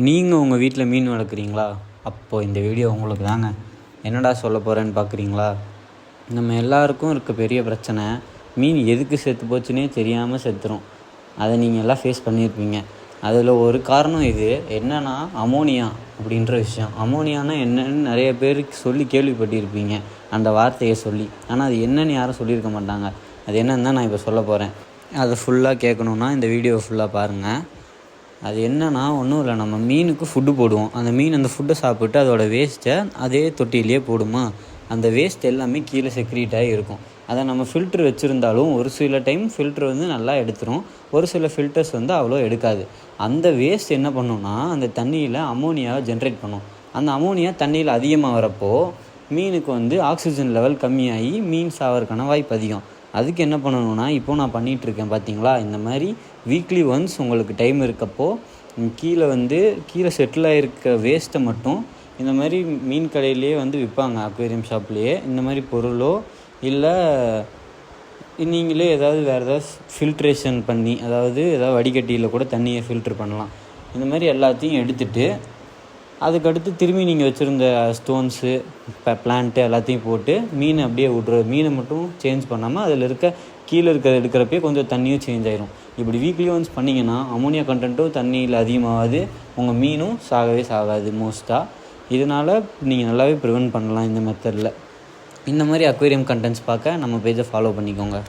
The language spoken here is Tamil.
நீங்கள் உங்கள் வீட்டில் மீன் வளர்க்குறீங்களா? அப்போது இந்த வீடியோ உங்களுக்கு தாங்க. என்னடா சொல்ல போகிறேன்னு பார்க்குறீங்களா? நம்ம எல்லாருக்கும் இருக்க பெரிய பிரச்சனை, மீன் எதுக்கு செத்து போச்சுன்னே தெரியாமல் செத்துரும். அதை நீங்கள் எல்லாம் ஃபேஸ் பண்ணியிருப்பீங்க. அதில் ஒரு காரணம் இது என்னென்னா அமோனியா அப்படின்ற விஷயம். அமோனியானா என்னன்னு நிறைய பேருக்கு சொல்லி கேள்விப்பட்டிருப்பீங்க, அந்த வார்த்தையை சொல்லி. ஆனால் அது என்னன்னு யாரும் சொல்லியிருக்க மாட்டாங்க. அது என்னன்னு தான் நான் இப்போ சொல்ல போகிறேன். அதை ஃபுல்லாக கேட்கணுன்னா இந்த வீடியோவை ஃபுல்லாக பாருங்கள். அது என்னென்னா ஒன்றும் இல்லை, நம்ம மீனுக்கு ஃபுட்டு போடுவோம். அந்த மீன் அந்த ஃபுட்டை சாப்பிட்டு அதோடய வேஸ்ட்டை அதே தொட்டியிலே போடுமா, அந்த வேஸ்ட் எல்லாமே கீழே செக்ரீட் ஆகி இருக்கும். அதை நம்ம ஃபில்ட்ரு வச்சுருந்தாலும் ஒரு சில டைம் ஃபில்ட்ரு நல்லா எடுத்துரும், ஒரு சில ஃபில்டர்ஸ் அவ்வளோ எடுக்காது. அந்த வேஸ்ட் என்ன பண்ணுன்னா அந்த தண்ணியில் அமோனியாவை ஜென்ரேட் பண்ணும். அந்த அமோனியா தண்ணியில் அதிகமாக வரப்போ மீனுக்கு ஆக்சிஜன் லெவல் கம்மியாகி மீன் சாவறதுக்கான வாய்ப்பு அதிகம். அதுக்கு என்ன பண்ணணுன்னா, இப்போது நான் பண்ணிகிட்ருக்கேன் பார்த்தீங்களா, இந்த மாதிரி வீக்லி ஒன்ஸ் உங்களுக்கு டைம் இருக்கப்போ கீழே செட்டில் ஆகிருக்க வேஸ்ட்டை மட்டும் இந்த மாதிரி மீன் கடையிலேயே விற்பாங்க, அக்வேரியம் ஷாப்லேயே. இந்த மாதிரி பொருளோ இல்லை நீங்களே வேறு ஏதாவது ஃபில்ட்ரேஷன் பண்ணி, அதாவது வடிகட்டியில் கூட தண்ணியை ஃபில்ட்ரு பண்ணலாம். இந்த மாதிரி எல்லாத்தையும் எடுத்துகிட்டு அதுக்கடுத்து திரும்பி நீங்கள் வச்சுருந்த ஸ்டோன்ஸு பிளான்ட்டு எல்லாத்தையும் போட்டு மீனை அப்படியே விட்ரு. மீனை மட்டும் சேஞ்ச் பண்ணாமல் அதில் கீழே எடுக்கிறப்பே கொஞ்சம் தண்ணியும் சேஞ்ச் ஆகிரும். இப்படி வீக்லி ஒன்ஸ் பண்ணிங்கன்னா அமோனியா கண்டென்ட்டும் தண்ணியில் அதிகமாகாது, உங்கள் மீனும் சாகவே சாகாது மோஸ்ட்டாக. இதனால் நீங்கள் நல்லாவே ப்ரிவென்ட் பண்ணலாம் இந்த மெத்தடில். இந்த மாதிரி அக்வேரியம் கண்டென்ட்ஸ் பார்க்க நம்ம பேஜை ஃபாலோ பண்ணிக்கோங்க.